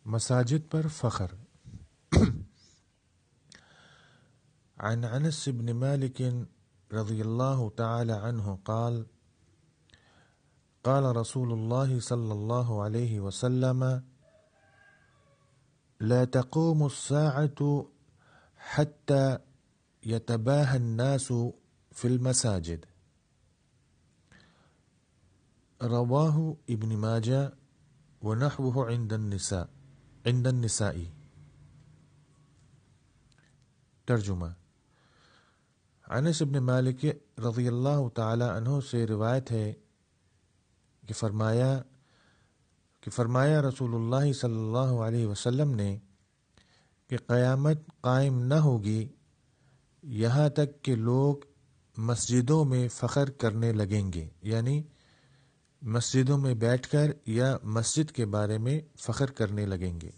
مساجد پر فخر۔ عن انس بن مالک رضی اللہ تعالی عنہ قال قال رسول اللہ صلی اللہ علیہ وسلم لا تقوم الساعة حتى يتباهى الناس في المساجد، رواہ ابن ماجہ ونحوہ عند النساء۔ ترجمہ: انس بن مالک رضی اللہ تعالی عنہ سے روایت ہے کہ فرمایا رسول اللہ صلی اللہ علیہ وسلم نے کہ قیامت قائم نہ ہوگی یہاں تک کہ لوگ مسجدوں میں فخر کرنے لگیں گے، یعنی مسجدوں میں بیٹھ کر یا مسجد کے بارے میں فخر کرنے لگیں گے۔